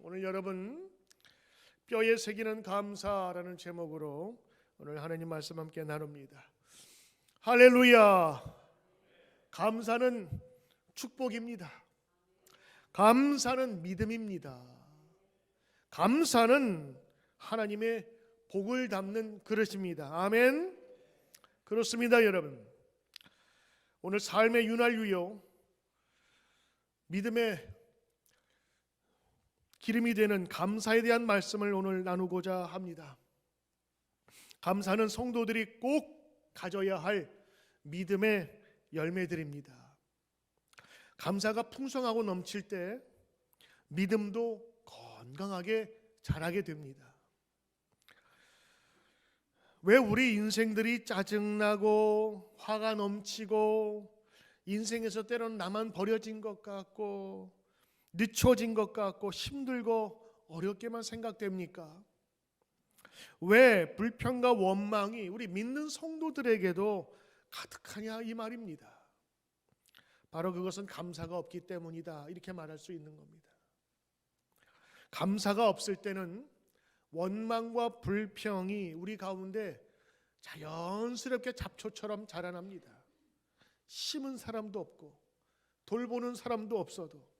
오늘 여러분 뼈에 새기는 감사라는 제목으로 오늘 하나님 말씀 함께 나눕니다. 할렐루야. 감사는 축복입니다. 감사는 믿음입니다. 감사는 하나님의 복을 담는 그릇입니다. 아멘. 그렇습니다, 여러분. 오늘 삶의 윤활유요, 믿음의 기름이 되는 감사에 대한 말씀을 오늘 나누고자 합니다. 감사는 성도들이 꼭 가져야 할 믿음의 열매들입니다. 감사가 풍성하고 넘칠 때 믿음도 건강하게 자라게 됩니다. 왜 우리 인생들이 짜증나고 화가 넘치고 인생에서 때로는 나만 버려진 것 같고 늦춰진 것 같고 힘들고 어렵게만 생각됩니까? 왜 불평과 원망이 우리 믿는 성도들에게도 가득하냐 이 말입니다. 바로 그것은 감사가 없기 때문이다, 이렇게 말할 수 있는 겁니다. 감사가 없을 때는 원망과 불평이 우리 가운데 자연스럽게 잡초처럼 자라납니다. 심은 사람도 없고 돌보는 사람도 없어도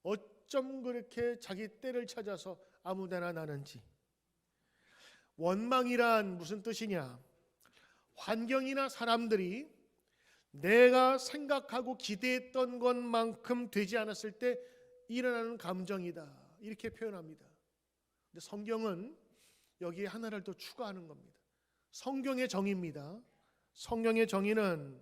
어쩜 그렇게 자기 때를 찾아서 아무데나 나는지. 원망이란 무슨 뜻이냐? 환경이나 사람들이 내가 생각하고 기대했던 것만큼 되지 않았을 때 일어나는 감정이다, 이렇게 표현합니다. 근데 성경은 여기에 하나를 더 추가하는 겁니다. 성경의 정의입니다. 성경의 정의는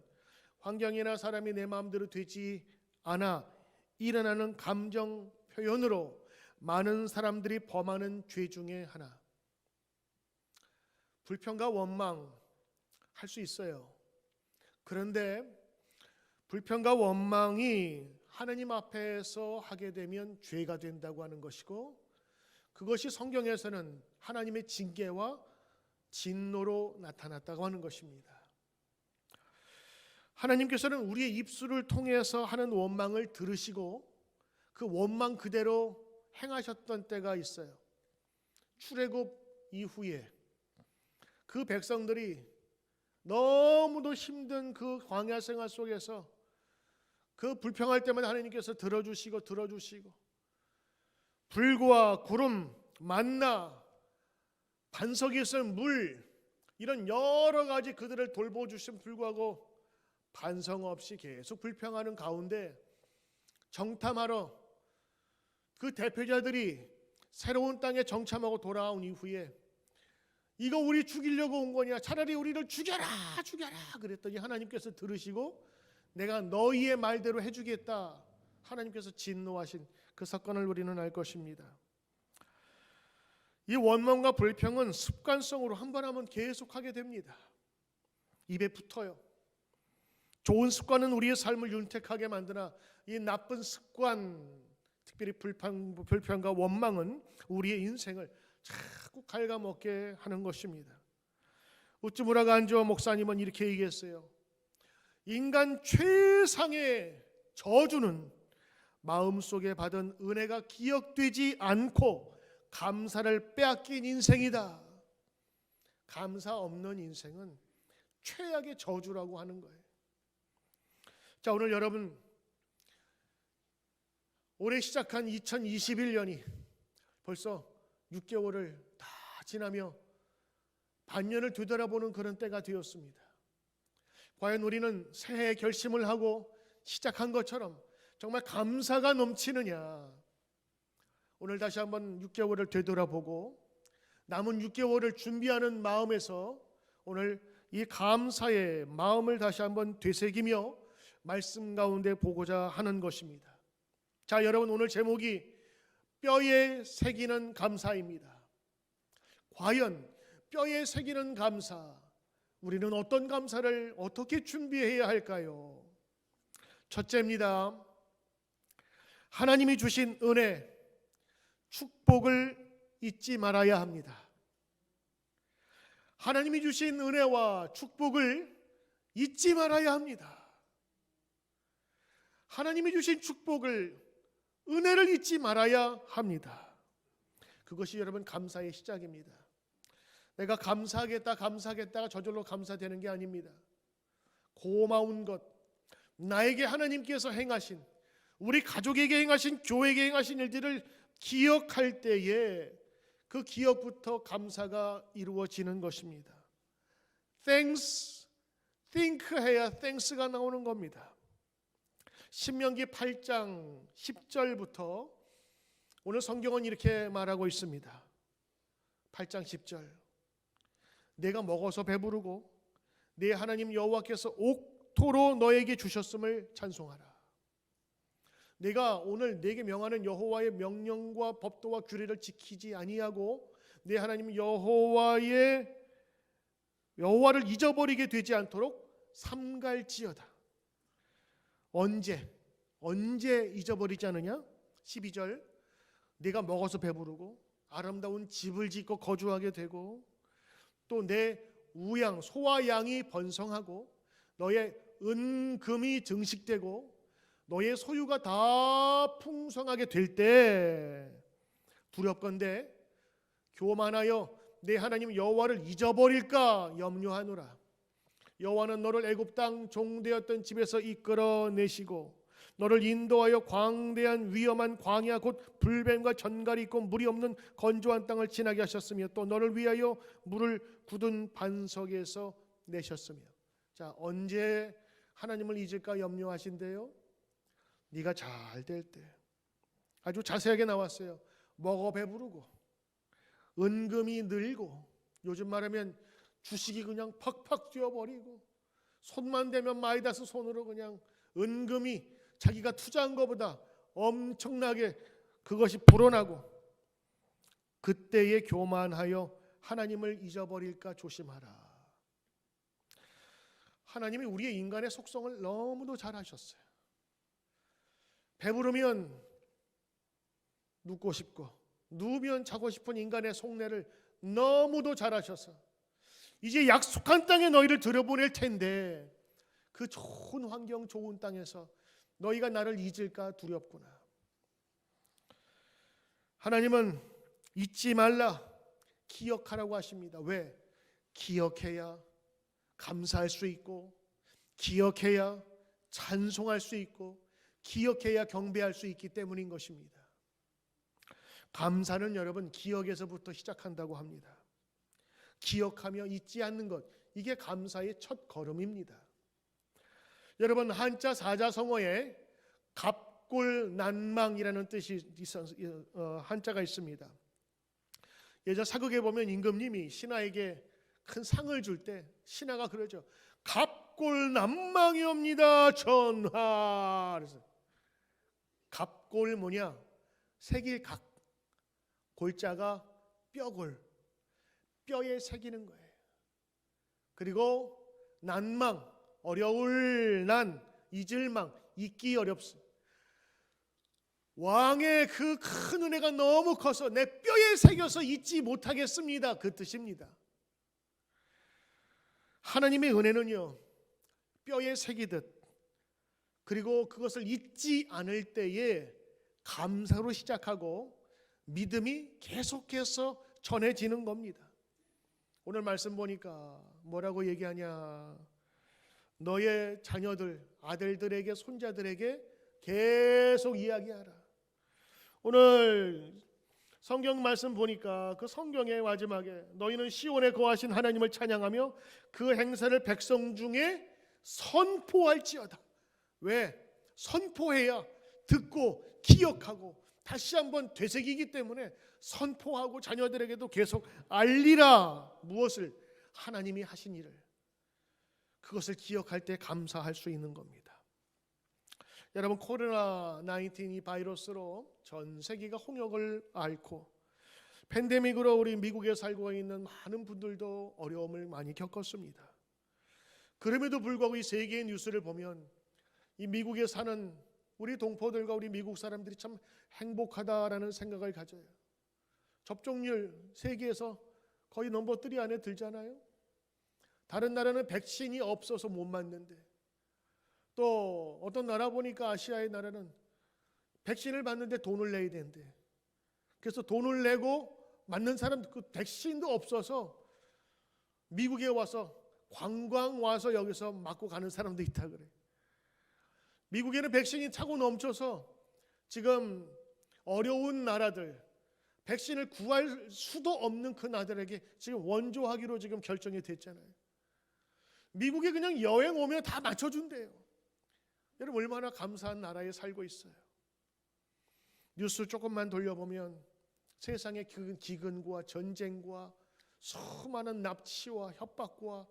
환경이나 사람이 내 마음대로 되지 않아 일어나는 감정 표현으로 많은 사람들이 범하는 죄 중에 하나. 불평과 원망 할 수 있어요. 그런데 불평과 원망이 하나님 앞에서 하게 되면 죄가 된다고 하는 것이고, 그것이 성경에서는 하나님의 징계와 진노로 나타났다고 하는 것입니다. 하나님께서는 우리의 입술을 통해서 하는 원망을 들으시고 그 원망 그대로 행하셨던 때가 있어요. 출애굽 이후에 그 백성들이 너무도 힘든 그 광야 생활 속에서 그 불평할 때마다 하나님께서 들어주시고 불과 구름, 만나, 반석에 있는 물, 이런 여러 가지 그들을 돌보주신 불구하고 반성 없이 계속 불평하는 가운데 정탐하러 그 대표자들이 새로운 땅에 정탐하고 돌아온 이후에 이거 우리 죽이려고 온 거냐, 차라리 우리를 죽여라 그랬더니 하나님께서 들으시고 내가 너희의 말대로 해주겠다, 하나님께서 진노하신 그 사건을 우리는 알 것입니다. 이 원망과 불평은 습관성으로 한 번 하면 계속하게 됩니다. 입에 붙어요. 좋은 습관은 우리의 삶을 윤택하게 만드나 이 나쁜 습관, 특별히 불평과 원망은 우리의 인생을 자꾸 갉아먹게 하는 것입니다. 우츠무라 간조 목사님은 이렇게 얘기했어요. 인간 최상의 저주는 마음속에 받은 은혜가 기억되지 않고 감사를 빼앗긴 인생이다. 감사 없는 인생은 최악의 저주라고 하는 거예요. 자, 오늘 여러분, 올해 시작한 2021년이 벌써 6개월을 다 지나며 반년을 되돌아보는 그런 때가 되었습니다. 과연 우리는 새해 결심을 하고 시작한 것처럼 정말 감사가 넘치느냐? 오늘 다시 한번 6개월을 되돌아보고 남은 6개월을 준비하는 마음에서 오늘 이 감사의 마음을 다시 한번 되새기며 말씀 가운데 보고자 하는 것입니다. 자, 여러분, 오늘 제목이 뼈에 새기는 감사입니다. 과연 뼈에 새기는 감사, 우리는 어떤 감사를 어떻게 준비해야 할까요? 첫째입니다. 하나님이 주신 은혜, 축복을 잊지 말아야 합니다. 하나님이 주신 은혜와 축복을 잊지 말아야 합니다. 하나님이 주신 축복을, 은혜를 잊지 말아야 합니다. 그것이 여러분 감사의 시작입니다. 내가 감사하겠다가 저절로 감사되는 게 아닙니다. 고마운 것, 나에게 하나님께서 행하신, 우리 가족에게 행하신, 교회에게 행하신 일들을 기억할 때에 그 기억부터 감사가 이루어지는 것입니다. Thanks, think 해야 thanks가 나오는 겁니다. 신명기 8장 10절부터 오늘 성경은 이렇게 말하고 있습니다. 8장 10절, 내가 먹어서 배부르고 내 하나님 여호와께서 옥토로 너에게 주셨음을 찬송하라. 내가 오늘 내게 명하는 여호와의 명령과 법도와 규례를 지키지 아니하고 내 하나님 여호와를 잊어버리게 되지 않도록 삼갈지어다. 언제 잊어버리지 않느냐? 12절, 내가 먹어서 배부르고 아름다운 집을 짓고 거주하게 되고 또 내 우양 소와 양이 번성하고 너의 은금이 증식되고 너의 소유가 다 풍성하게 될 때 두렵건대 교만하여 내 하나님 여호와를 잊어버릴까 염려하노라. 여호와는 너를 애굽 땅 종되었던 집에서 이끌어내시고 너를 인도하여 광대한 위험한 광야 곧 불뱀과 전갈이 있고 물이 없는 건조한 땅을 지나게 하셨으며 또 너를 위하여 물을 굳은 반석에서 내셨으며. 자, 언제 하나님을 잊을까 염려하신대요? 네가 잘 될 때. 아주 자세하게 나왔어요. 먹어 배부르고 은금이 늘고, 요즘 말하면 주식이 그냥 팍팍 뛰어버리고 손만 대면 마이다스 손으로 그냥 은금이 자기가 투자한 것보다 엄청나게 그것이 불어나고, 그때에 교만하여 하나님을 잊어버릴까 조심하라. 하나님이 우리의 인간의 속성을 너무도 잘 아셨어요. 배부르면 눕고 싶고 누우면 자고 싶은 인간의 속내를 너무도 잘 아셔서 이제 약속한 땅에 너희를 들여보낼 텐데 그 좋은 환경, 좋은 땅에서 너희가 나를 잊을까 두렵구나. 하나님은 잊지 말라, 기억하라고 하십니다. 왜? 기억해야 감사할 수 있고, 기억해야 찬송할 수 있고, 기억해야 경배할 수 있기 때문인 것입니다. 감사는 여러분 기억에서부터 시작한다고 합니다. 기억하며 잊지 않는 것, 이게 감사의 첫 걸음입니다. 여러분, 한자 사자성어에 갑골난망이라는 뜻이 한자가 있습니다. 예전 사극에 보면 임금님이 신하에게 큰 상을 줄 때 신하가 그러죠. 갑골난망이옵니다 전하. 그래서 갑골 뭐냐? 새길 각, 골자가 뼈골, 뼈에 새기는 거예요. 그리고 난망, 어려울 난, 잊을 망, 잊기 어렵습니다. 왕의 그 큰 은혜가 너무 커서 내 뼈에 새겨서 잊지 못하겠습니다, 그 뜻입니다. 하나님의 은혜는요, 뼈에 새기듯, 그리고 그것을 잊지 않을 때에 감사로 시작하고 믿음이 계속해서 전해지는 겁니다. 오늘 말씀 보니까 뭐라고 얘기하냐? 너의 자녀들, 아들들에게, 손자들에게 계속 이야기하라. 오늘 성경 말씀 보니까 그 성경의 마지막에 너희는 시온에 거하신 하나님을 찬양하며 그 행사를 백성 중에 선포할지어다. 왜? 선포해야 듣고 기억하고 다시 한번 되새기기 때문에 선포하고 자녀들에게도 계속 알리라. 무엇을? 하나님이 하신 일을. 그것을 기억할 때 감사할 수 있는 겁니다. 여러분, 코로나19 이 바이러스로 전 세계가 홍역을 앓고 팬데믹으로 우리 미국에 살고 있는 많은 분들도 어려움을 많이 겪었습니다. 그럼에도 불구하고 이 세계의 뉴스를 보면 이 미국에 사는 우리 동포들과 우리 미국 사람들이 참 행복하다라는 생각을 가져요. 접종률 세계에서 거의 넘버 3 안에 들잖아요. 다른 나라는 백신이 없어서 못 맞는데, 또 어떤 나라 보니까 아시아의 나라는 백신을 맞는데 돈을 내야 된대. 그래서 돈을 내고 맞는 사람 그 백신도 없어서 미국에 와서 관광 와서 여기서 맞고 가는 사람도 있다 그래. 미국에는 백신이 차고 넘쳐서 지금 어려운 나라들, 백신을 구할 수도 없는 그 나라들에게 지금 원조하기로 지금 결정이 됐잖아요. 미국에 그냥 여행 오면 다 맞춰준대요. 여러분 얼마나 감사한 나라에 살고 있어요. 뉴스 조금만 돌려보면 세상의 기근과 전쟁과 수많은 납치와 협박과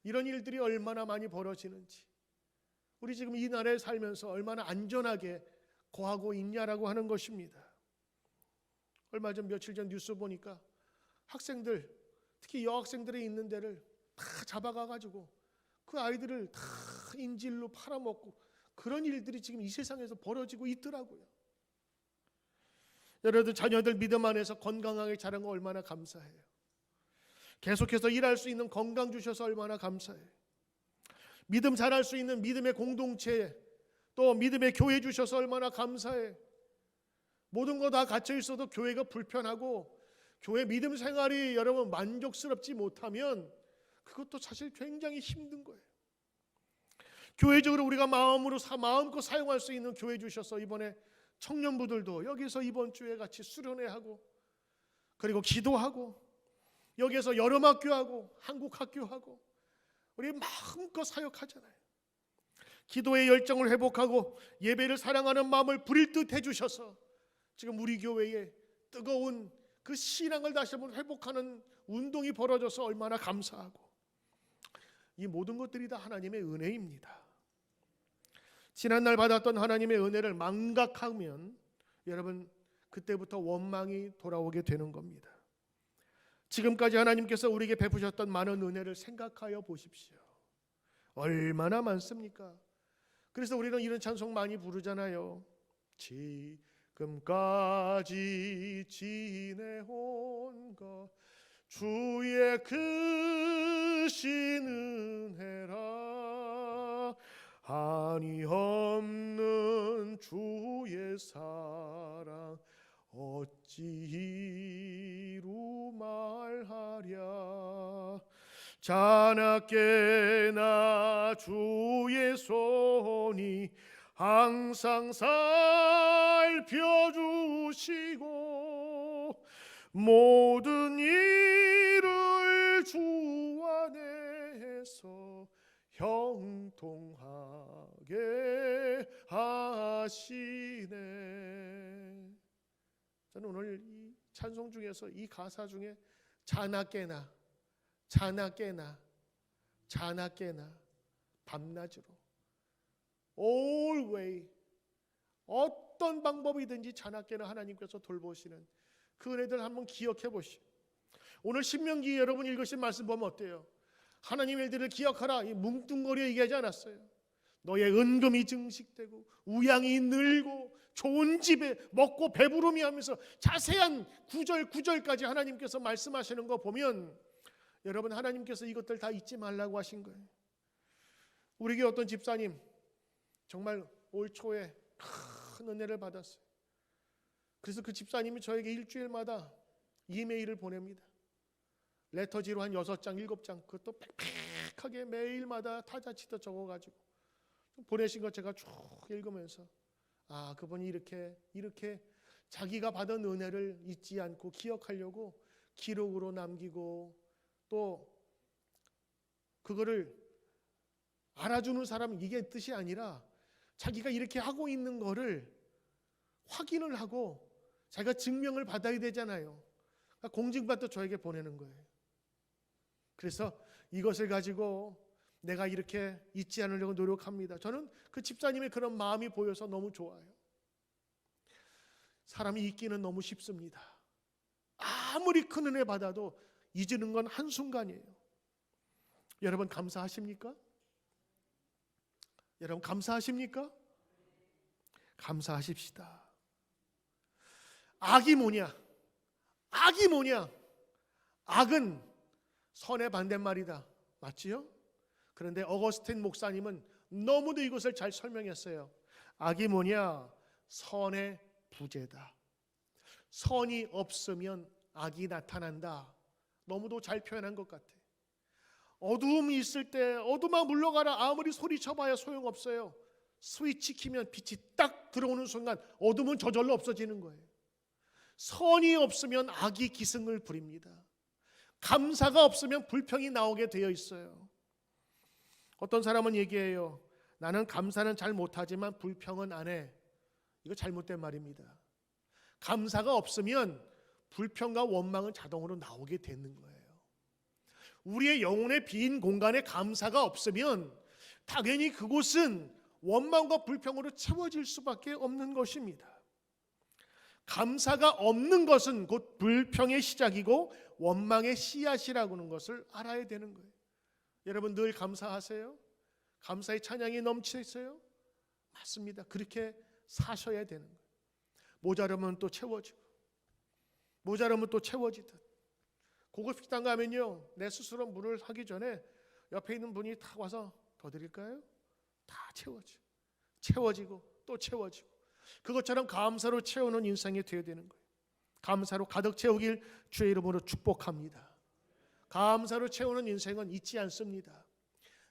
이런 일들이 얼마나 많이 벌어지는지, 우리 지금 이 나라에 살면서 얼마나 안전하게 거하고 있냐라고 하는 것입니다. 얼마 전 며칠 전 뉴스 보니까 학생들, 특히 여학생들이 있는 데를 다 잡아가가지고 그 아이들을 다 인질로 팔아먹고 그런 일들이 지금 이 세상에서 벌어지고 있더라고요. 여러분 자녀들 믿음 안에서 건강하게 자란 거 얼마나 감사해요. 계속해서 일할 수 있는 건강 주셔서 얼마나 감사해요. 믿음 잘할 수 있는 믿음의 공동체, 또 믿음의 교회 주셔서 얼마나 감사해. 모든 거 다 갇혀 있어도 교회가 불편하고 교회 믿음 생활이 여러분 만족스럽지 못하면 그것도 사실 굉장히 힘든 거예요. 교회적으로 우리가 마음껏 사용할 수 있는 교회 주셔서 이번에 청년부들도 여기서 이번 주에 같이 수련회하고 그리고 기도하고 여기에서 여름학교하고 한국학교하고 우리 마음껏 사역하잖아요. 기도의 열정을 회복하고 예배를 사랑하는 마음을 부릴 듯 해주셔서 지금 우리 교회에 뜨거운 그 신앙을 다시 한번 회복하는 운동이 벌어져서 얼마나 감사하고, 이 모든 것들이 다 하나님의 은혜입니다. 지난날 받았던 하나님의 은혜를 망각하면 여러분 그때부터 원망이 돌아오게 되는 겁니다. 지금까지 하나님께서 우리에게 베푸셨던 많은 은혜를 생각하여 보십시오. 얼마나 많습니까? 그래서 우리는 이런 찬송 많이 부르잖아요. 지금까지 지내온 것 주의 크신 은혜라, 한이 없는 주의 사랑 어찌 이루 말하랴. 자나깨나 주의 손이 항상 살펴주시고 모든 일을 주 안에서 형통하게 하시네. 저는 오늘 이 찬송 중에서 이 가사 중에 자나깨나 밤낮으로 always 어떤 방법이든지 자나깨나 하나님께서 돌보시는 그 은혜들 한번 기억해 보시오. 오늘 신명기 여러분 읽으신 말씀 보면 어때요? 하나님의 일들을 기억하라, 이 뭉뚱거려 얘기하지 않았어요. 너의 은금이 증식되고 우양이 늘고 좋은 집에 먹고 배부름이 하면서 자세한 구절까지 하나님께서 말씀하시는 거 보면 여러분 하나님께서 이것들 다 잊지 말라고 하신 거예요. 우리 교회 어떤 집사님 정말 올 초에 큰 은혜를 받았어요. 그래서 그 집사님이 저에게 일주일마다 이메일을 보냅니다. 레터지로 한 6장, 7장 그것도 빽빽하게 매일마다 타자치듯 적어가지고 보내신 거 제가 쭉 읽으면서 아, 그분이 이렇게 자기가 받은 은혜를 잊지 않고 기억하려고 기록으로 남기고 또 그거를 알아주는 사람은 이게 뜻이 아니라 자기가 이렇게 하고 있는 거를 확인을 하고 자기가 증명을 받아야 되잖아요. 그러니까 공증받도 저에게 보내는 거예요. 그래서 이것을 가지고 내가 이렇게 잊지 않으려고 노력합니다. 저는 그 집사님의 그런 마음이 보여서 너무 좋아요. 사람이 잊기는 너무 쉽습니다. 아무리 큰 은혜 받아도 잊는 건 한순간이에요. 여러분 감사하십니까? 여러분 감사하십니까? 감사하십시다. 악이 뭐냐? 악은 선의 반대말이다. 맞지요? 그런데 어거스틴 목사님은 너무도 이것을 잘 설명했어요. 악이 뭐냐? 선의 부재다. 선이 없으면 악이 나타난다. 너무도 잘 표현한 것 같아. 어두움이 있을 때 어둠아 물러가라. 아무리 소리쳐봐야 소용없어요. 스위치 키면 빛이 딱 들어오는 순간 어둠은 저절로 없어지는 거예요. 선이 없으면 악이 기승을 부립니다. 감사가 없으면 불평이 나오게 되어 있어요. 어떤 사람은 얘기해요. 나는 감사는 잘 못하지만 불평은 안 해. 이거 잘못된 말입니다. 감사가 없으면 불평과 원망은 자동으로 나오게 되는 거예요. 우리의 영혼의 빈 공간에 감사가 없으면 당연히 그곳은 원망과 불평으로 채워질 수밖에 없는 것입니다. 감사가 없는 것은 곧 불평의 시작이고 원망의 씨앗이라고 하는 것을 알아야 되는 거예요. 여러분 늘 감사하세요? 감사의 찬양이 넘쳐 있어요? 맞습니다. 그렇게 사셔야 되는 거예요. 모자르면 또 채워지고 모자르면 또 채워지듯. 고급 식당 가면요, 내 스스로 물을 하기 전에 옆에 있는 분이 다 와서 더 드릴까요? 다 채워지고 또 채워지고. 그것처럼 감사로 채우는 인생이 되어야 되는 거예요. 감사로 가득 채우길 주의 이름으로 축복합니다. 감사로 채우는 인생은 잊지 않습니다.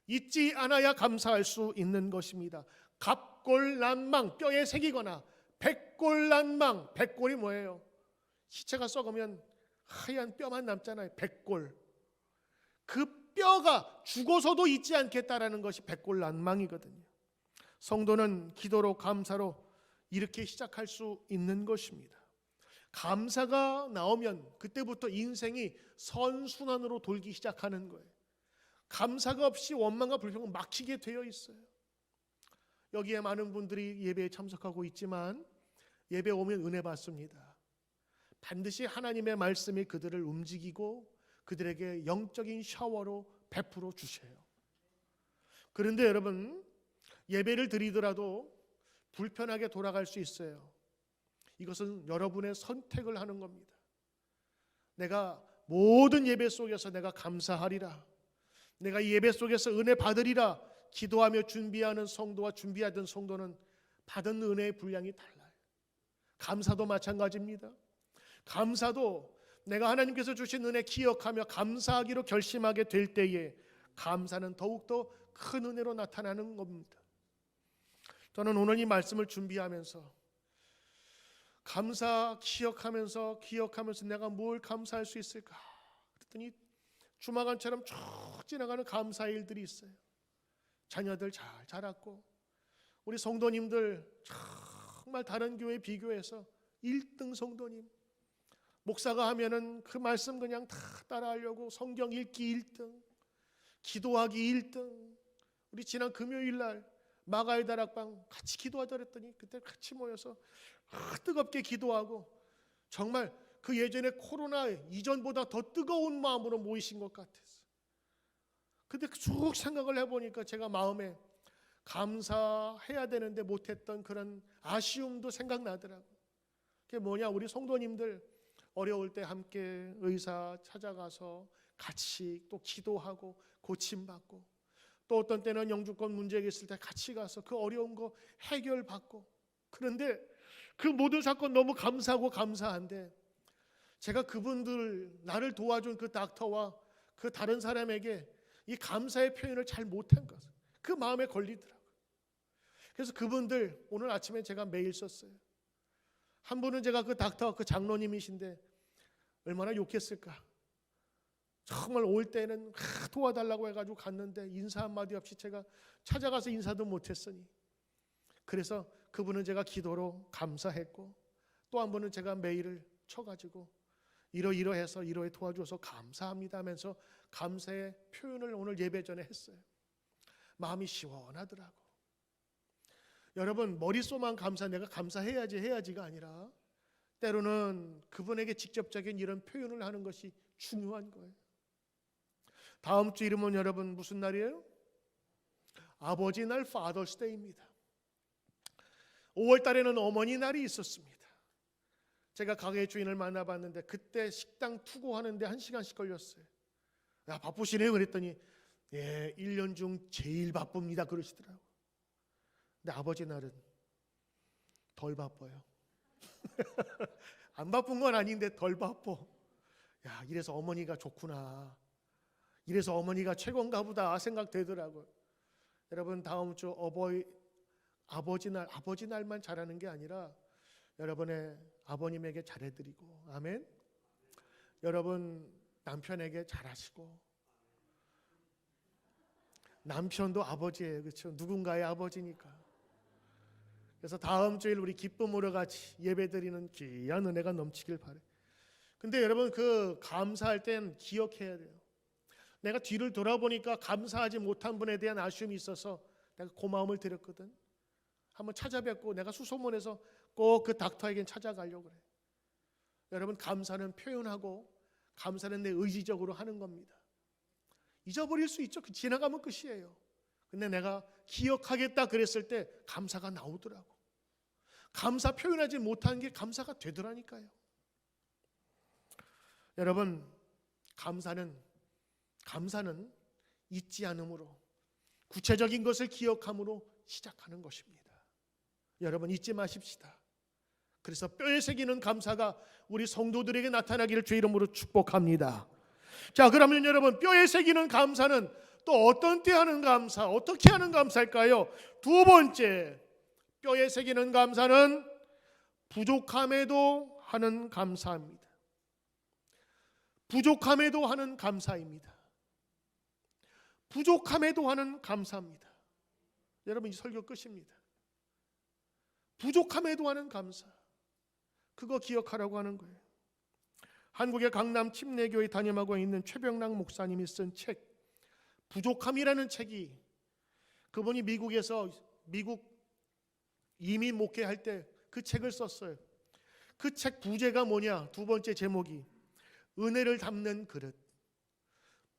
잊지 않아야 감사할 수 있는 것입니다. 갑골난망, 뼈에 새기거나 백골난망. 백골이 뭐예요? 시체가 썩으면 하얀 뼈만 남잖아요. 백골. 그 뼈가 죽어서도 잊지 않겠다라는 것이 백골난망이거든요. 성도는 기도로 감사로 이렇게 시작할 수 있는 것입니다. 감사가 나오면 그때부터 인생이 선순환으로 돌기 시작하는 거예요. 감사가 없이 원망과 불평은 막히게 되어 있어요. 여기에 많은 분들이 예배에 참석하고 있지만 예배 오면 은혜 받습니다. 반드시 하나님의 말씀이 그들을 움직이고 그들에게 영적인 샤워로 베풀어 주셔요. 그런데 여러분, 예배를 드리더라도 불편하게 돌아갈 수 있어요. 이것은 여러분의 선택을 하는 겁니다. 내가 모든 예배 속에서 내가 감사하리라, 내가 이 예배 속에서 은혜 받으리라 기도하며 준비하는 성도와 준비하던 성도는 받은 은혜의 분량이 달라요. 감사도 마찬가지입니다. 감사도 내가 하나님께서 주신 은혜 기억하며 감사하기로 결심하게 될 때에 감사는 더욱더 큰 은혜로 나타나는 겁니다. 저는 오늘 이 말씀을 준비하면서 감사 기억하면서 내가 뭘 감사할 수 있을까 그랬더니 주마간처럼 쭉 지나가는 감사의 일들이 있어요. 자녀들 잘 자랐고 우리 성도님들 정말 다른 교회 비교해서 1등 성도님, 목사가 하면은 그 말씀 그냥 다 따라하려고 성경 읽기 1등, 기도하기 1등. 우리 지난 금요일 날 마가의 다락방 같이 기도하자 그랬더니 그때 같이 모여서 뜨겁게 기도하고 정말 그 예전에 코로나 이전보다 더 뜨거운 마음으로 모이신 것 같았어요. 근데 쭉 생각을 해보니까 제가 마음에 감사해야 되는데 못했던 그런 아쉬움도 생각나더라고요. 그게 뭐냐, 우리 성도님들 어려울 때 함께 의사 찾아가서 같이 또 기도하고 고침받고, 또 어떤 때는 영주권 문제가 있을 때 같이 가서 그 어려운 거 해결받고. 그런데 그 모든 사건 너무 감사하고 감사한데 제가 그분들, 나를 도와준 그 닥터와 그 다른 사람에게 이 감사의 표현을 잘 못한 것, 그 마음에 걸리더라고요. 그래서 그분들 오늘 아침에 제가 메일 썼어요. 한 분은 제가 그 닥터, 그 장로님이신데 얼마나 욕했을까. 정말 올 때는 도와달라고 해가지고 갔는데 인사 한마디 없이 제가 찾아가서 인사도 못했으니, 그래서 그분은 제가 기도로 감사했고, 또 한 분은 제가 메일을 쳐가지고 이러이러해서 이러해 도와줘서 감사합니다 하면서 감사의 표현을 오늘 예배 전에 했어요. 마음이 시원하더라고. 여러분, 머릿속만 감사, 내가 감사해야지가 아니라 때로는 그분에게 직접적인 이런 표현을 하는 것이 중요한 거예요. 다음 주 이름은 여러분 무슨 날이에요? 아버지 날, Father's Day입니다. 5월 달에는 어머니 날이 있었습니다. 제가 가게 주인을 만나봤는데 그때 식당 투고하는데 1시간씩 걸렸어요. 야, 바쁘시네요 그랬더니 예, 1년 중 제일 바쁩니다 그러시더라고요. 근데 아버지 날은 덜 바빠요. 안 바쁜 건 아닌데 덜 바빠. 야, 이래서 어머니가 좋구나, 이래서 어머니가 최고인가 보다 생각되더라고요. 여러분, 다음 주 아버지 날만 잘하는 게 아니라 여러분의 아버님에게 잘해드리고, 아멘. 여러분 남편에게 잘하시고, 남편도 아버지예요, 그렇죠? 누군가의 아버지니까. 그래서 다음 주일 우리 기쁨으로 같이 예배드리는 귀한 은혜가 넘치길 바래. 근데 여러분, 그 감사할 땐 기억해야 돼요. 내가 뒤를 돌아보니까 감사하지 못한 분에 대한 아쉬움이 있어서 내가 고마움을 드렸거든. 한번 찾아뵙고 내가 수소문해서 꼭 그 닥터에겐 찾아가려고 그래. 여러분, 감사는 표현하고 감사는 내 의지적으로 하는 겁니다. 잊어버릴 수 있죠. 지나가면 끝이에요. 근데 내가 기억하겠다 그랬을 때 감사가 나오더라고. 감사 표현하지 못한 게 감사가 되더라니까요. 여러분, 감사는 잊지 않음으로, 구체적인 것을 기억함으로 시작하는 것입니다. 여러분, 잊지 마십시다. 그래서 뼈에 새기는 감사가 우리 성도들에게 나타나기를 주의 이름으로 축복합니다. 자, 그러면 여러분, 뼈에 새기는 감사는 또 어떤 때 하는 감사, 어떻게 하는 감사일까요? 두 번째, 뼈에 새기는 감사는 부족함에도 하는 감사입니다. 부족함에도 하는 감사입니다. 부족함에도 하는 감사입니다. 여러분, 이 설교 끝입니다. 부족함에도 하는 감사, 그거 기억하라고 하는 거예요. 한국의 강남 침례교회 담임하고 있는 최병락 목사님이 쓴 책, 부족함이라는 책이, 그분이 미국 이민 목회할 때 그 책을 썼어요. 그 책 부제가 뭐냐? 두 번째 제목이 은혜를 담는 그릇.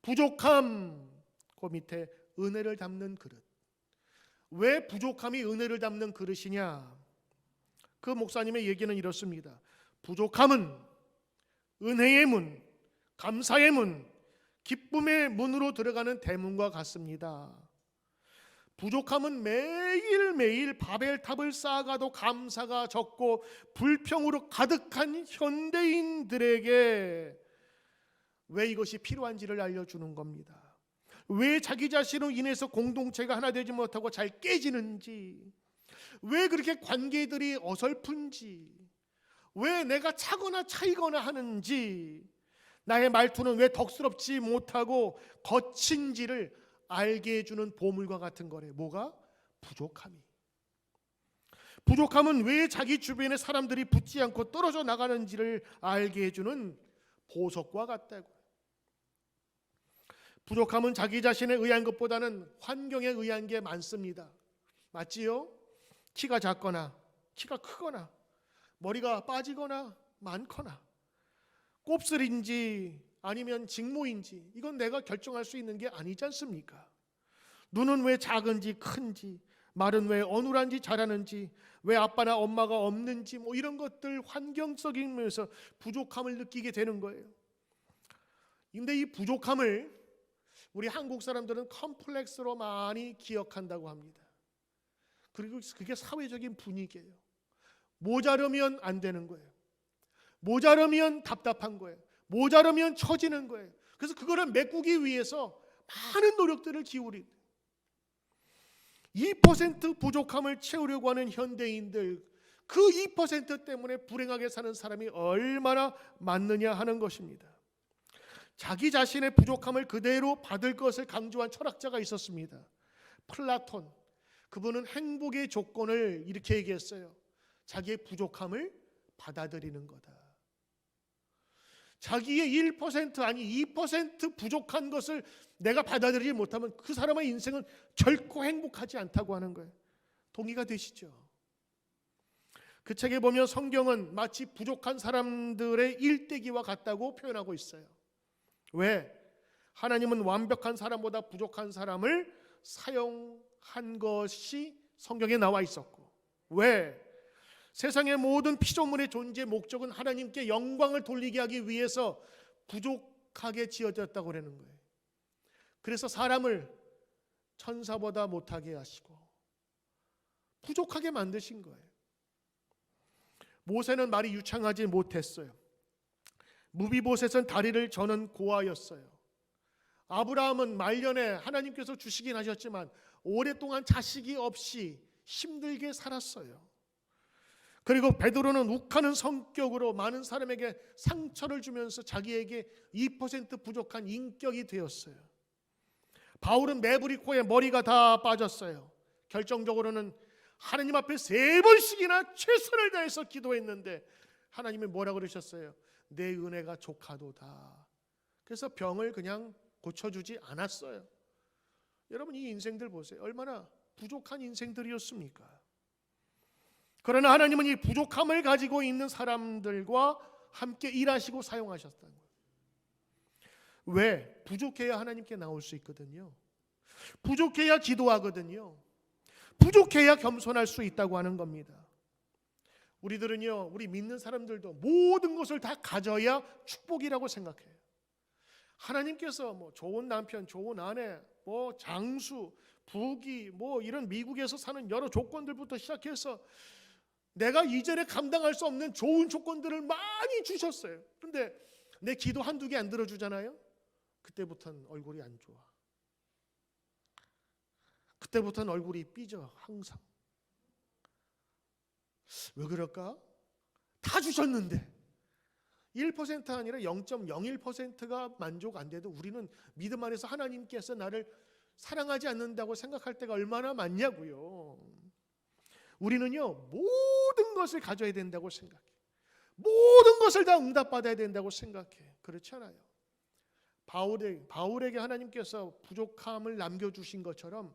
부족함, 그 밑에 은혜를 담는 그릇. 왜 부족함이 은혜를 담는 그릇이냐? 그 목사님의 얘기는 이렇습니다. 부족함은 은혜의 문, 감사의 문, 기쁨의 문으로 들어가는 대문과 같습니다. 부족함은 매일매일 바벨탑을 쌓아가도 감사가 적고 불평으로 가득한 현대인들에게 왜 이것이 필요한지를 알려주는 겁니다. 왜 자기 자신으로 인해서 공동체가 하나 되지 못하고 잘 깨지는지, 왜 그렇게 관계들이 어설픈지, 왜 내가 차거나 차이거나 하는지, 나의 말투는 왜 덕스럽지 못하고 거친지를 알게 해주는 보물과 같은 거래. 뭐가? 부족함이. 부족함은 왜 자기 주변에 사람들이 붙지 않고 떨어져 나가는지를 알게 해주는 보석과 같다고. 부족함은 자기 자신에 의한 것보다는 환경에 의한 게 많습니다. 맞지요? 키가 작거나 키가 크거나 머리가 빠지거나 많거나 곱슬인지 아니면 직모인지 이건 내가 결정할 수 있는 게 아니지 않습니까? 눈은 왜 작은지 큰지, 말은 왜 어눌한지 잘하는지, 왜 아빠나 엄마가 없는지, 뭐 이런 것들 환경적인 면에서 부족함을 느끼게 되는 거예요. 근데 이 부족함을 우리 한국 사람들은 컴플렉스로 많이 기억한다고 합니다. 그리고 그게 사회적인 분위기예요. 모자르면 안 되는 거예요. 모자르면 답답한 거예요. 모자르면 처지는 거예요. 그래서 그거를 메꾸기 위해서 많은 노력들을 기울인 2% 부족함을 채우려고 하는 현대인들, 그 2% 때문에 불행하게 사는 사람이 얼마나 많느냐 하는 것입니다. 자기 자신의 부족함을 그대로 받을 것을 강조한 철학자가 있었습니다. 플라톤. 그분은 행복의 조건을 이렇게 얘기했어요. 자기의 부족함을 받아들이는 거다. 자기의 1% 아니 2% 부족한 것을 내가 받아들이지 못하면 그 사람의 인생은 결코 행복하지 않다고 하는 거예요. 동의가 되시죠? 그 책에 보면 성경은 마치 부족한 사람들의 일대기와 같다고 표현하고 있어요. 왜? 하나님은 완벽한 사람보다 부족한 사람을 사용한 것이 성경에 나와 있었고, 왜? 세상의 모든 피조물의 존재 목적은 하나님께 영광을 돌리게 하기 위해서 부족하게 지어졌다고 그러는 거예요. 그래서 사람을 천사보다 못하게 하시고 부족하게 만드신 거예요. 모세는 말이 유창하지 못했어요. 무비보셋은 다리를 저는 고아였어요. 아브라함은 말년에 하나님께서 주시긴 하셨지만 오랫동안 자식이 없이 힘들게 살았어요. 그리고 베드로는 욱하는 성격으로 많은 사람에게 상처를 주면서 자기에게 2% 부족한 인격이 되었어요. 바울은 매부리코에 머리가 다 빠졌어요. 결정적으로는 하나님 앞에 3번씩이나 최선을 다해서 기도했는데 하나님이 뭐라 그러셨어요? 내 은혜가 족하도다. 그래서 병을 그냥 고쳐주지 않았어요. 여러분, 이 인생들 보세요. 얼마나 부족한 인생들이었습니까? 그러나 하나님은 이 부족함을 가지고 있는 사람들과 함께 일하시고 사용하셨다는 거예요. 왜? 부족해야 하나님께 나올 수 있거든요. 부족해야 기도하거든요. 부족해야 겸손할 수 있다고 하는 겁니다. 우리들은요, 우리 믿는 사람들도 모든 것을 다 가져야 축복이라고 생각해요. 하나님께서 뭐 좋은 남편, 좋은 아내, 뭐 장수, 부귀, 뭐 이런 미국에서 사는 여러 조건들부터 시작해서 내가 이전에 감당할 수 없는 좋은 조건들을 많이 주셨어요. 그런데 내 기도 한두 개 안 들어주잖아요. 그때부터는 얼굴이 안 좋아. 그때부터는 얼굴이 삐져. 항상. 왜 그럴까? 다 주셨는데 1% 아니라 0.01%가 만족 안 돼도 우리는 믿음 안에서 하나님께서 나를 사랑하지 않는다고 생각할 때가 얼마나 많냐고요. 우리는요, 모든 것을 가져야 된다고 생각해. 모든 것을 다 응답받아야 된다고 생각해. 그렇지 않아요. 바울에게 하나님께서 부족함을 남겨주신 것처럼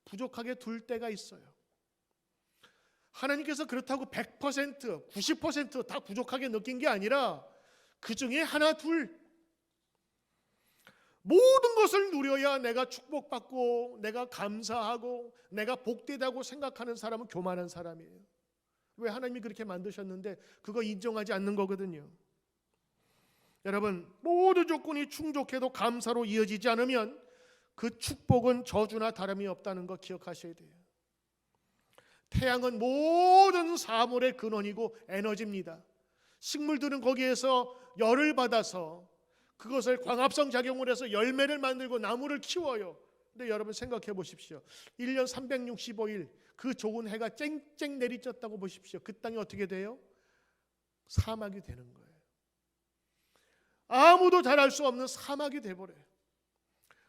부족하게 둘 때가 있어요. 하나님께서 그렇다고 100%, 90%다 부족하게 느낀 게 아니라 그 중에 하나, 둘, 모든 것을 누려야 내가 축복받고 내가 감사하고 내가 복되다고 생각하는 사람은 교만한 사람이에요. 왜? 하나님이 그렇게 만드셨는데 그거 인정하지 않는 거거든요. 여러분, 모든 조건이 충족해도 감사로 이어지지 않으면 그 축복은 저주나 다름이 없다는 거 기억하셔야 돼요. 태양은 모든 사물의 근원이고 에너지입니다. 식물들은 거기에서 열을 받아서 그것을 광합성 작용을 해서 열매를 만들고 나무를 키워요. 근데 여러분 생각해 보십시오. 1년 365일 그 좋은 해가 쨍쨍 내리쬐다고 보십시오. 그 땅이 어떻게 돼요? 사막이 되는 거예요. 아무도 잘할 수 없는 사막이 돼버려요.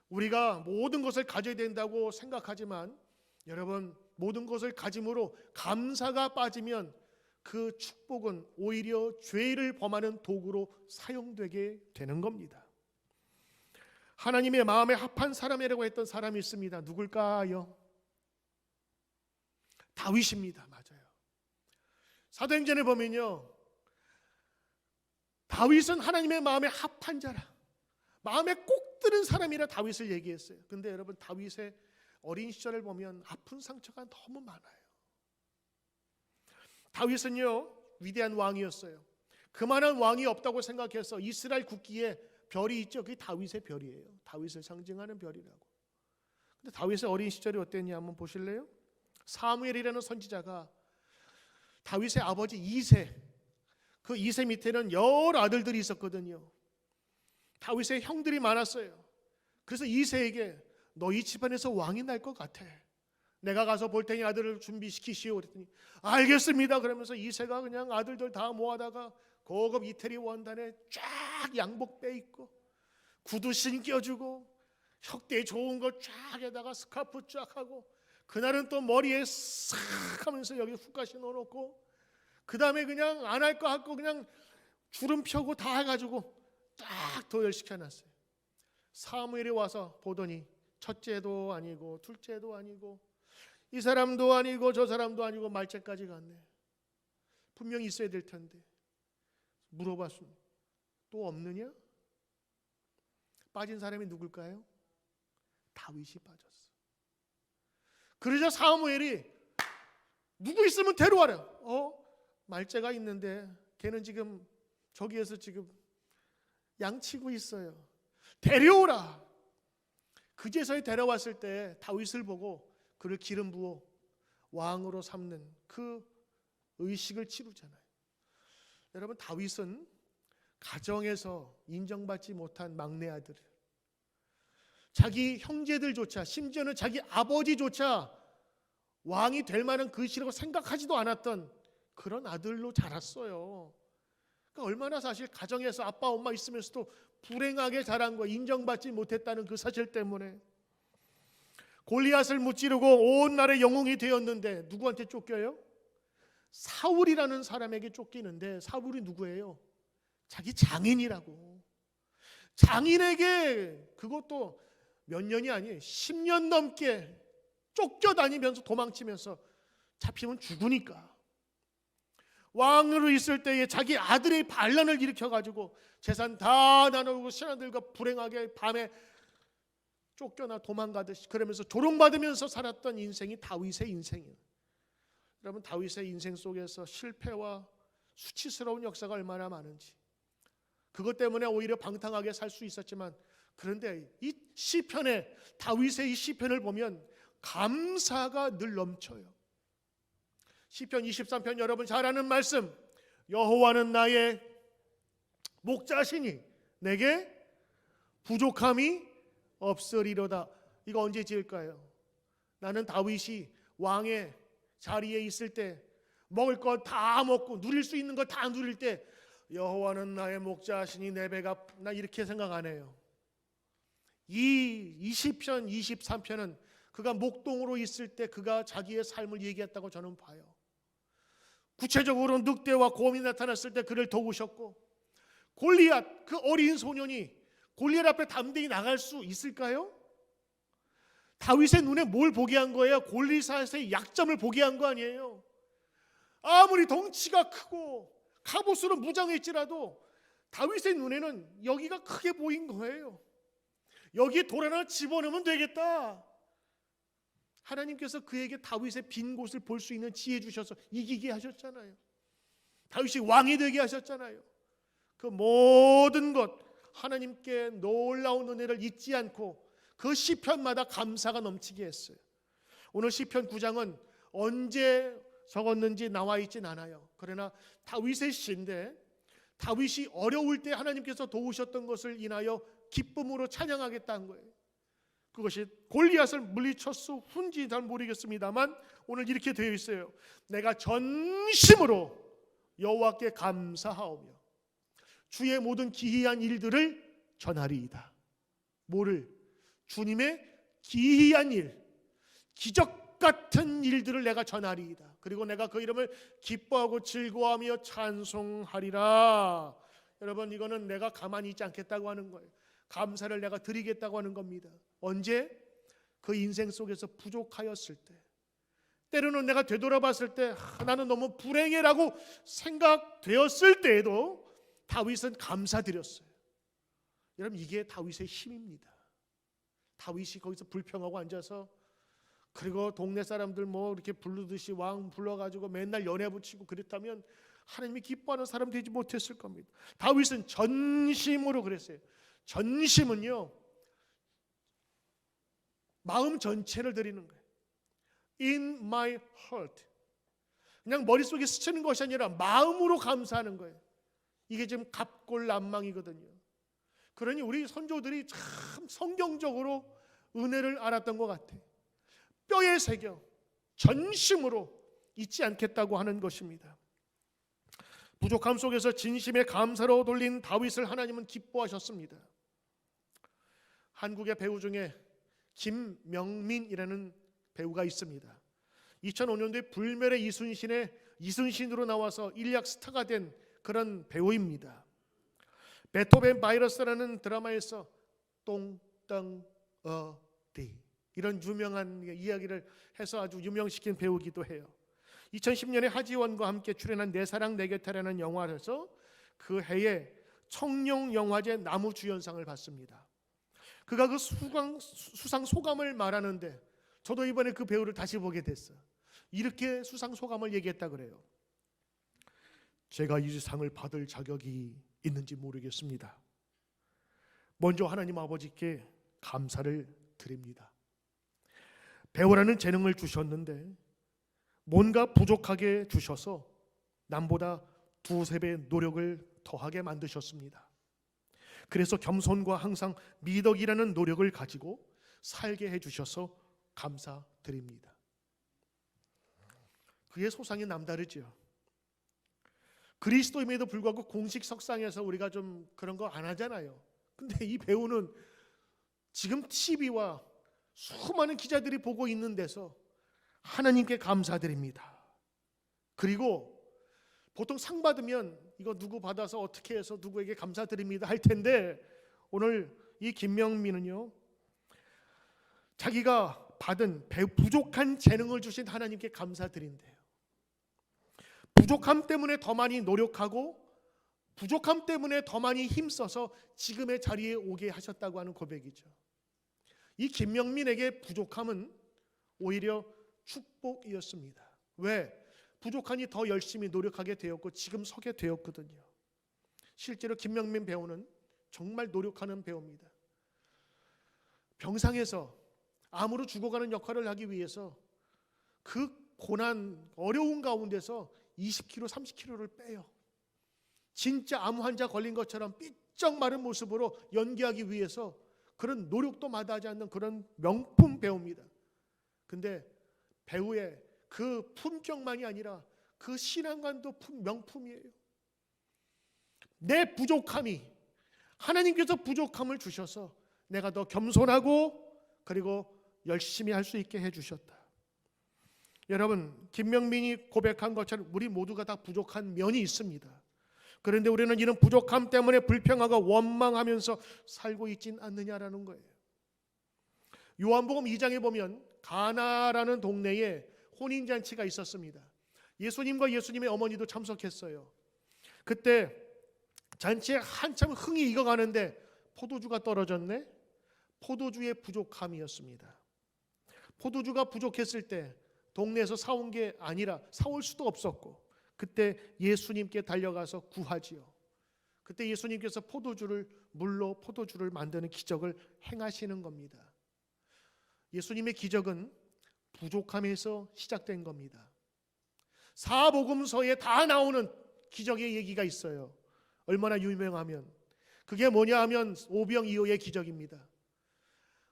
우리가 모든 것을 가져야 된다고 생각하지만 여러분, 모든 것을 가짐으로 감사가 빠지면 그 축복은 오히려 죄를 범하는 도구로 사용되게 되는 겁니다. 하나님의 마음에 합한 사람이라고 했던 사람이 있습니다. 누굴까요? 다윗입니다. 맞아요. 사도행전에 보면요, 다윗은 하나님의 마음에 합한 자라, 마음에 꼭 드는 사람이라 다윗을 얘기했어요. 근데 여러분, 다윗의 어린 시절을 보면 아픈 상처가 너무 많아요. 다윗은요, 위대한 왕이었어요. 그만한 왕이 없다고 생각해서 이스라엘 국기에 별이 있죠. 그게 다윗의 별이에요. 다윗을 상징하는 별이라고. 근데 다윗의 어린 시절이 어땠냐 한번 보실래요? 사무엘이라는 선지자가 다윗의 아버지 이새, 그 이새 밑에는 여러 아들들이 있었거든요. 다윗의 형들이 많았어요. 그래서 이새에게 너희 집안에서 왕이 날 것 같아. 내가 가서 볼 테니 아들을 준비시키시오. 그랬더니 알겠습니다. 그러면서 이새가 그냥 아들들 다 모아다가 고급 이태리 원단에 쫙 양복 빼입고 구두 신겨주고 혁대 좋은 거 쫙 에다가 스카프 쫙 하고 그날은 또 머리에 싹 하면서 여기 훅까지 넣어놓고 그 다음에 그냥 안 할 거 하고 그냥 주름 펴고 다 해가지고 딱 도열시켜놨어요. 사무엘이 와서 보더니 첫째도 아니고 둘째도 아니고 이 사람도 아니고 저 사람도 아니고 말째까지 갔네. 분명히 있어야 될 텐데. 물어봤습니다. 또 없느냐? 빠진 사람이 누굴까요? 다윗이 빠졌어. 그러자 사무엘이 누구 있으면 데려와라. 말째가 있는데 걔는 지금 저기에서 지금 양치고 있어요. 데려오라. 그제서야 데려왔을 때 다윗을 보고 그를 기름 부어 왕으로 삼는 그 의식을 치르잖아요. 여러분, 다윗은 가정에서 인정받지 못한 막내 아들, 자기 형제들조차, 심지어는 자기 아버지조차 왕이 될 만한 글씨라고 생각하지도 않았던 그런 아들로 자랐어요. 그러니까 얼마나 사실 가정에서 아빠 엄마 있으면서도 불행하게 자란 거예요. 인정받지 못했다는 그 사실 때문에. 골리앗을 무찌르고 온 나라의 영웅이 되었는데 누구한테 쫓겨요? 사울이라는 사람에게 쫓기는데, 사울이 누구예요? 자기 장인이라고. 장인에게, 그것도 몇 년이 아니에요, 10년 넘게 쫓겨다니면서 도망치면서 잡히면 죽으니까. 왕으로 있을 때에 자기 아들의 반란을 일으켜가지고 재산 다 나누고 신하들과 불행하게 밤에 쫓겨나 도망가듯이 그러면서 조롱받으면서 살았던 인생이 다윗의 인생이에요. 여러분, 다윗의 인생 속에서 실패와 수치스러운 역사가 얼마나 많은지, 그것 때문에 오히려 방탕하게 살 수 있었지만, 그런데 이 시편에, 다윗의 이 시편을 보면 감사가 늘 넘쳐요. 시편 23편 여러분 잘 아는 말씀, 여호와는 나의 목자시니 내게 부족함이 없으리로다. 이거 언제 지을까요? 나는 다윗이 왕의 자리에 있을 때, 먹을 것 다 먹고 누릴 수 있는 것 다 누릴 때, 여호와는 나의 목자시니 내 배가, 나 이렇게 생각 안 해요. 이 20편 23편은 그가 목동으로 있을 때 그가 자기의 삶을 얘기했다고 저는 봐요. 구체적으로 늑대와 곰이 나타났을 때 그를 도우셨고, 골리앗, 그 어린 소년이 골리앗 앞에 담대히 나갈 수 있을까요? 다윗의 눈에 뭘 보게 한 거예요? 골리앗의 약점을 보게 한 거 아니에요. 아무리 덩치가 크고 갑옷으로 무장했지라도 다윗의 눈에는 여기가 크게 보인 거예요. 여기에 돌 하나 집어넣으면 되겠다. 하나님께서 그에게 다윗의 빈 곳을 볼 수 있는 지혜 주셔서 이기게 하셨잖아요. 다윗이 왕이 되게 하셨잖아요. 그 모든 것, 하나님께 놀라운 은혜를 잊지 않고 그 시편마다 감사가 넘치게 했어요. 오늘 시편 9장은 언제 적었는지 나와 있진 않아요. 그러나 다윗의 시인데, 다윗이 어려울 때 하나님께서 도우셨던 것을 인하여 기쁨으로 찬양하겠다는 거예요. 그것이 골리앗을 물리쳤수 훈지 잘 모르겠습니다만 오늘 이렇게 되어 있어요. 내가 전심으로 여호와께 감사하오며 주의 모든 기이한 일들을 전하리이다. 뭐를? 주님의 기이한 일, 기적 같은 일들을 내가 전하리이다. 그리고 내가 그 이름을 기뻐하고 즐거워하며 찬송하리라. 여러분, 이거는 내가 가만히 있지 않겠다고 하는 거예요. 감사를 내가 드리겠다고 하는 겁니다. 언제? 그 인생 속에서 부족하였을 때, 때로는 내가 되돌아봤을 때 나는 너무 불행해라고 생각되었을 때에도 다윗은 감사드렸어요. 여러분, 이게 다윗의 힘입니다. 다윗이 거기서 불평하고 앉아서, 그리고 동네 사람들 뭐 이렇게 부르듯이 왕 불러가지고 맨날 연애 붙이고 그랬다면 하나님이 기뻐하는 사람 되지 못했을 겁니다. 다윗은 전심으로 그랬어요. 전심은요, 마음 전체를 드리는 거예요. In my heart. 그냥 머릿속에 스치는 것이 아니라 마음으로 감사하는 거예요. 이게 지금 갑골난망이거든요. 그러니 우리 선조들이 참 성경적으로 은혜를 알았던 것 같아요. 뼈에 새겨 전심으로 잊지 않겠다고 하는 것입니다. 부족함 속에서 진심의 감사로 돌린 다윗을 하나님은 기뻐하셨습니다. 한국의 배우 중에 김명민이라는 배우가 있습니다. 2005년도에 불멸의 이순신으로 나와서 일약 스타가 된 그런 배우입니다. 베토벤 바이러스라는 드라마에서 똥땅 어디 이런 유명한 이야기를 해서 아주 유명시킨 배우기도 해요. 2010년에 하지원과 함께 출연한 내 사랑 내 곁에라는 영화에서 그 해에 청룡영화제 나무주연상을 받습니다. 그가 그 수상 소감을 말하는데, 저도 이번에 그 배우를 다시 보게 됐어요. 이렇게 수상 소감을 얘기했다 그래요. 제가 이 상을 받을 자격이 있는지 모르겠습니다. 먼저 하나님 아버지께 감사를 드립니다. 배우라는 재능을 주셨는데 뭔가 부족하게 주셔서 남보다 두세 배 노력을 더하게 만드셨습니다. 그래서 겸손과 항상 미덕이라는 노력을 가지고 살게 해주셔서 감사드립니다. 그의 소상이 남다르죠. 그리스도임에도 불구하고 공식 석상에서 우리가 좀 그런 거 안 하잖아요. 근데 이 배우는 지금 TV와 수많은 기자들이 보고 있는 데서 하나님께 감사드립니다. 그리고 보통 상 받으면 이거 누구 받아서 어떻게 해서 누구에게 감사드립니다 할 텐데, 오늘 이 김명민은요, 자기가 받은 부족한 재능을 주신 하나님께 감사드린대요. 부족함 때문에 더 많이 노력하고 부족함 때문에 더 많이 힘써서 지금의 자리에 오게 하셨다고 하는 고백이죠. 이 김명민에게 부족함은 오히려 축복이었습니다. 왜? 부족하니 더 열심히 노력하게 되었고 지금 서게 되었거든요. 실제로 김명민 배우는 정말 노력하는 배우입니다. 병상에서 암으로 죽어가는 역할을 하기 위해서 그 고난, 어려운 가운데서 20kg, 30kg를 빼요. 진짜 암 환자 걸린 것처럼 삐쩍 마른 모습으로 연기하기 위해서 그런 노력도 마다하지 않는 그런 명품 배우입니다. 근데 배우의 그 품격만이 아니라 그 신앙관도 명품이에요. 내 부족함이, 하나님께서 부족함을 주셔서 내가 더 겸손하고 그리고 열심히 할 수 있게 해주셨다. 여러분, 김명민이 고백한 것처럼 우리 모두가 다 부족한 면이 있습니다. 그런데 우리는 이런 부족함 때문에 불평하고 원망하면서 살고 있진 않느냐라는 거예요. 요한복음 2장에 보면 가나라는 동네에 혼인잔치가 있었습니다. 예수님과 예수님의 어머니도 참석했어요. 그때 잔치에 한참 흥이 익어가는데 포도주가 떨어졌네. 포도주의 부족함이었습니다. 포도주가 부족했을 때 동네에서 사온 게 아니라 사올 수도 없었고, 그때 예수님께 달려가서 구하지요. 그때 예수님께서 물로 포도주를 만드는 기적을 행하시는 겁니다. 예수님의 기적은 부족함에서 시작된 겁니다. 사복음서에 다 나오는 기적의 얘기가 있어요. 얼마나 유명하면, 그게 뭐냐 하면 오병이어의 기적입니다.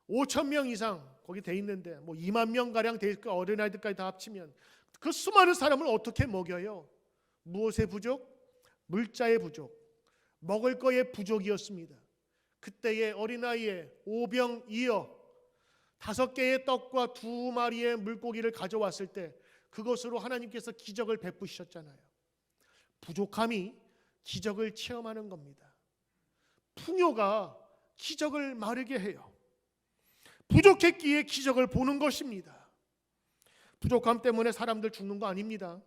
5,000명 이상 거기 돼 있는데 2만 명 가량 될 거, 어린아이들까지 다 합치면 그 수많은 사람을 어떻게 먹여요? 무엇의 부족? 물자의 부족, 먹을 거의 부족이었습니다. 그때의 어린아이의 오병이어 5개의 떡과 2마리의 물고기를 가져왔을 때 그것으로 하나님께서 기적을 베푸셨잖아요. 부족함이 기적을 체험하는 겁니다. 풍요가 기적을 마르게 해요. 부족했기에 기적을 보는 것입니다. 부족함 때문에 사람들 죽는 거 아닙니다.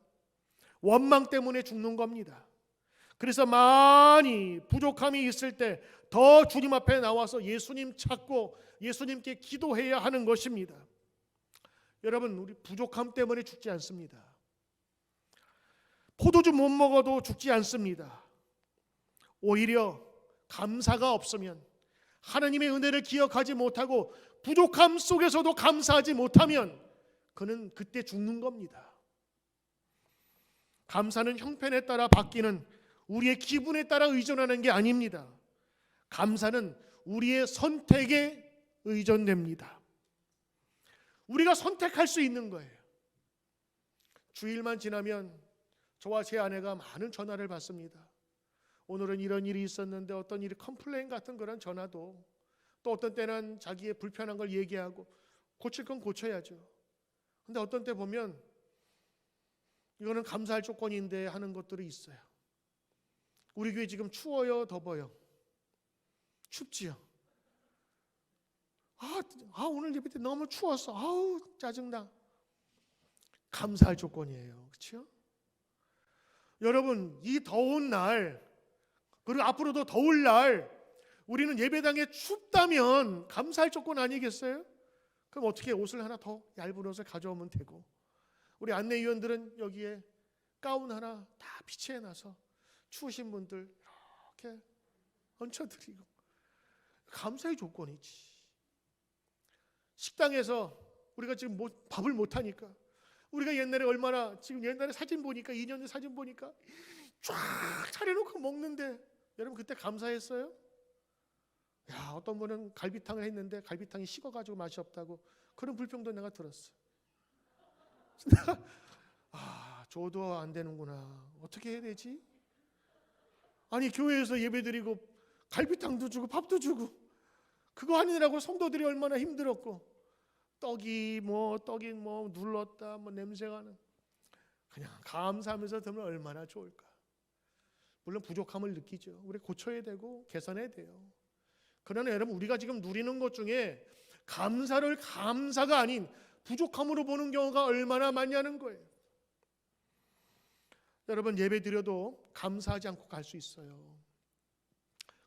원망 때문에 죽는 겁니다. 그래서 많이 부족함이 있을 때 더 주님 앞에 나와서 예수님 찾고 예수님께 기도해야 하는 것입니다. 여러분, 우리 부족함 때문에 죽지 않습니다. 포도주 못 먹어도 죽지 않습니다. 오히려 감사가 없으면, 하나님의 은혜를 기억하지 못하고 부족함 속에서도 감사하지 못하면 그는 그때 죽는 겁니다. 감사는 형편에 따라 바뀌는, 우리의 기분에 따라 의존하는 게 아닙니다. 감사는 우리의 선택에 의존됩니다. 우리가 선택할 수 있는 거예요. 주일만 지나면 저와 제 아내가 많은 전화를 받습니다. 오늘은 이런 일이 있었는데, 어떤 일이 컴플레인 같은 그런 전화도, 또 어떤 때는 자기의 불편한 걸 얘기하고 고칠 건 고쳐야죠. 근데 어떤 때 보면 이거는 감사할 조건인데 하는 것들이 있어요. 우리 교회 지금 추워요, 더워요? 춥지요. 오늘 예배 때 너무 추웠어. 아우 짜증나. 감사할 조건이에요. 그렇죠? 여러분, 이 더운 날, 그리고 앞으로도 더울 날 우리는 예배당에 춥다면 감사할 조건 아니겠어요? 그럼 어떻게 옷을 하나 더 얇은 옷을 가져오면 되고, 우리 안내위원들은 여기에 가운 하나 다 비치해놔서 추우신 분들 이렇게 얹혀드리고, 감사의 조건이지. 식당에서 우리가 지금 밥을 못하니까, 우리가 옛날에 얼마나, 지금 옛날에 사진 보니까 2년 전 사진 보니까 쫙 차려놓고 먹는데 여러분 그때 감사했어요? 야, 어떤 분은 갈비탕을 했는데 갈비탕이 식어가지고 맛이 없다고 그런 불평도 내가 들었어. 내가 줘도 안 되는구나. 어떻게 해야 되지? 아니 교회에서 예배드리고 갈비탕도 주고 밥도 주고 그거 하느라고 성도들이 얼마나 힘들었고 떡이 뭐 눌렀다 뭐 냄새가 나. 그냥 감사하면서 들으면 얼마나 좋을까. 물론 부족함을 느끼죠. 우리 고쳐야 되고 개선해야 돼요. 그러나 여러분 우리가 지금 누리는 것 중에 감사를 감사가 아닌 부족함으로 보는 경우가 얼마나 많냐는 거예요. 여러분 예배 드려도 감사하지 않고 갈 수 있어요.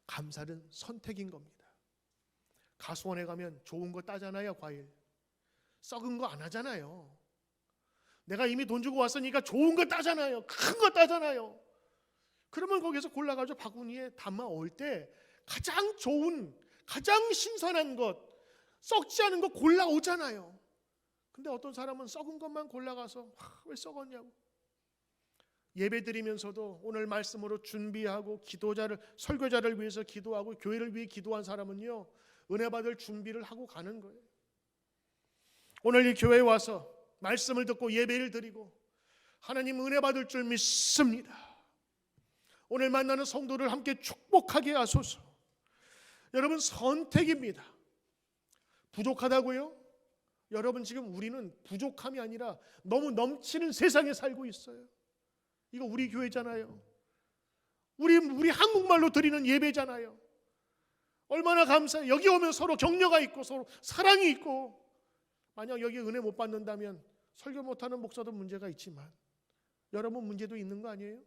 감사는 선택인 겁니다. 가수원에 가면 좋은 거 따잖아요. 과일 썩은 거 안 하잖아요. 내가 이미 돈 주고 왔으니까 좋은 거 따잖아요. 큰 거 따잖아요. 그러면 거기서 골라가지고 바구니에 담아 올 때 가장 좋은 가장 신선한 것 썩지 않은 거 골라오잖아요. 근데 어떤 사람은 썩은 것만 골라가서 왜 썩었냐고. 예배 드리면서도 오늘 말씀으로 준비하고 설교자를 위해서 기도하고 교회를 위해 기도한 사람은요 은혜 받을 준비를 하고 가는 거예요. 오늘 이 교회에 와서 말씀을 듣고 예배를 드리고 하나님 은혜 받을 줄 믿습니다. 오늘 만나는 성도를 함께 축복하게 하소서. 여러분 선택입니다. 부족하다고요? 여러분 지금 우리는 부족함이 아니라 너무 넘치는 세상에 살고 있어요. 이거 우리 교회잖아요. 우리 한국말로 드리는 예배잖아요. 얼마나 감사해요. 여기 오면 서로 격려가 있고 서로 사랑이 있고 만약 여기 은혜 못 받는다면 설교 못하는 목사도 문제가 있지만 여러분 문제도 있는 거 아니에요?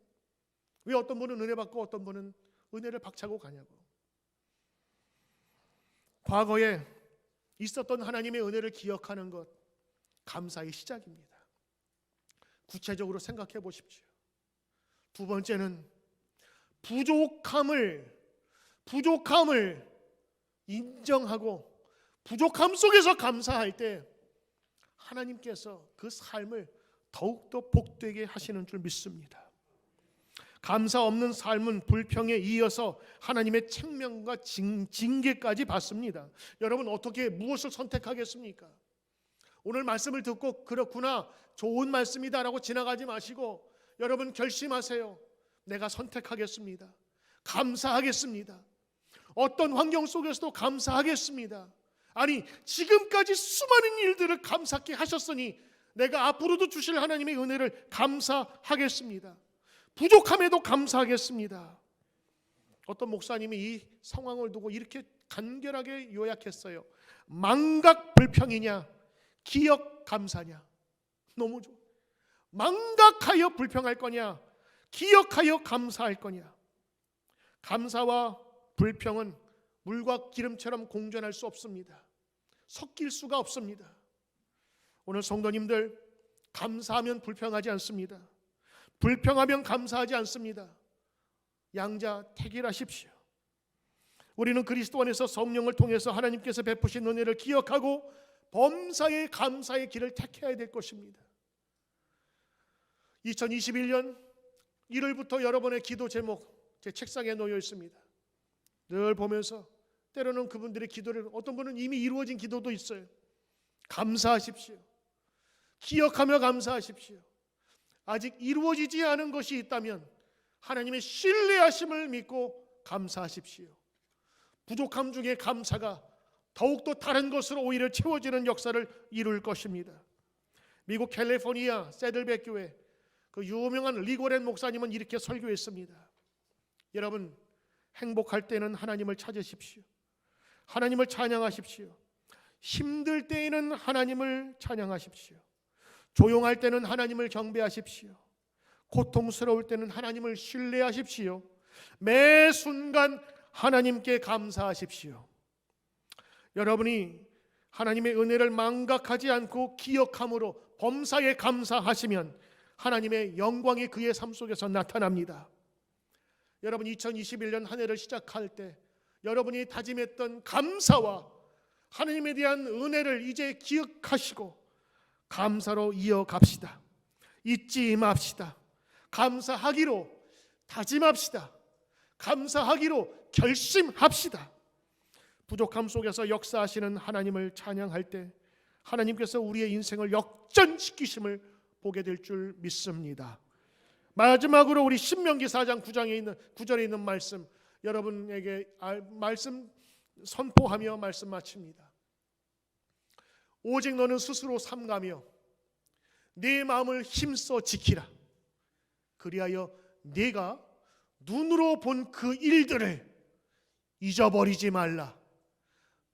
왜 어떤 분은 은혜 받고 어떤 분은 은혜를 박차고 가냐고. 과거에 있었던 하나님의 은혜를 기억하는 것 감사의 시작입니다. 구체적으로 생각해 보십시오. 두 번째는 부족함을 인정하고 부족함 속에서 감사할 때 하나님께서 그 삶을 더욱더 복되게 하시는 줄 믿습니다. 감사 없는 삶은 불평에 이어서 하나님의 책명과 징계까지 받습니다. 여러분 어떻게 무엇을 선택하겠습니까? 오늘 말씀을 듣고 그렇구나 좋은 말씀이다라고 지나가지 마시고 여러분 결심하세요. 내가 선택하겠습니다. 감사하겠습니다. 어떤 환경 속에서도 감사하겠습니다. 아니 지금까지 수많은 일들을 감사케 하셨으니 내가 앞으로도 주실 하나님의 은혜를 감사하겠습니다. 부족함에도 감사하겠습니다. 어떤 목사님이 이 상황을 두고 이렇게 간결하게 요약했어요. 망각 불평이냐 기억 감사냐. 너무 좋아. 망각하여 불평할 거냐 기억하여 감사할 거냐. 감사와 불평은 물과 기름처럼 공존할 수 없습니다. 섞일 수가 없습니다. 오늘 성도님들 감사하면 불평하지 않습니다. 불평하면 감사하지 않습니다. 양자택일하십시오. 우리는 그리스도 안에서 성령을 통해서 하나님께서 베푸신 은혜를 기억하고 범사에 감사의 길을 택해야 될 것입니다. 2021년 1월부터 여러분의 기도 제목 제 책상에 놓여 있습니다. 늘 보면서 때로는 그분들의 기도를 어떤 분은 이미 이루어진 기도도 있어요. 감사하십시오. 기억하며 감사하십시오. 아직 이루어지지 않은 것이 있다면 하나님의 신뢰하심을 믿고 감사하십시오. 부족함 중에 감사가 더욱더 다른 것으로 오히려 채워지는 역사를 이룰 것입니다. 미국 캘리포니아 세들백 교회 그 유명한 리고렌 목사님은 이렇게 설교했습니다. 여러분 행복할 때는 하나님을 찾으십시오. 하나님을 찬양하십시오. 힘들 때에는 하나님을 찬양하십시오. 조용할 때는 하나님을 경배하십시오. 고통스러울 때는 하나님을 신뢰하십시오. 매 순간 하나님께 감사하십시오. 여러분이 하나님의 은혜를 망각하지 않고 기억함으로 범사에 감사하시면 하나님의 영광이 그의 삶 속에서 나타납니다. 여러분 2021년 한 해를 시작할 때 여러분이 다짐했던 감사와 하나님에 대한 은혜를 이제 기억하시고 감사로 이어갑시다. 잊지 맙시다. 감사하기로 다짐합시다. 감사하기로 결심합시다. 부족함 속에서 역사하시는 하나님을 찬양할 때 하나님께서 우리의 인생을 역전시키심을 보게 될 줄 믿습니다. 마지막으로 우리 신명기 4장 9절에 있는 말씀, 여러분에게 말씀 선포하며 말씀 마칩니다. 오직 너는 스스로 삼가며 네 마음을 힘써 지키라. 그리하여 네가 눈으로 본 그 일들을 잊어버리지 말라.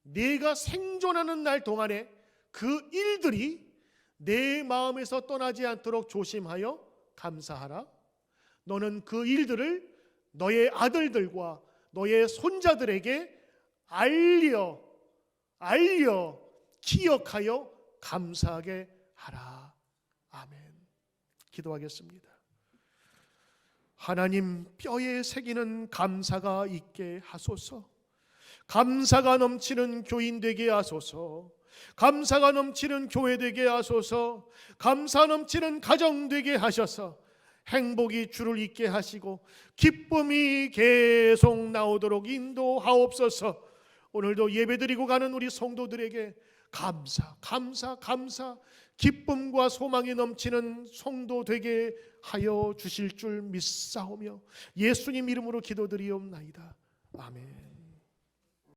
네가 생존하는 날 동안에 그 일들이 내 마음에서 떠나지 않도록 조심하여 감사하라. 너는 그 일들을 너의 아들들과 너의 손자들에게 알려 기억하여 감사하게 하라. 아멘. 기도하겠습니다. 하나님, 뼈에 새기는 감사가 있게 하소서. 감사가 넘치는 교인 되게 하소서. 감사가 넘치는 교회 되게 하소서. 감사 넘치는 가정 되게 하셔서 행복이 주를 잇게 하시고 기쁨이 계속 나오도록 인도하옵소서. 오늘도 예배드리고 가는 우리 성도들에게 감사 기쁨과 소망이 넘치는 성도 되게 하여 주실 줄 믿사오며 예수님 이름으로 기도드리옵나이다. 아멘.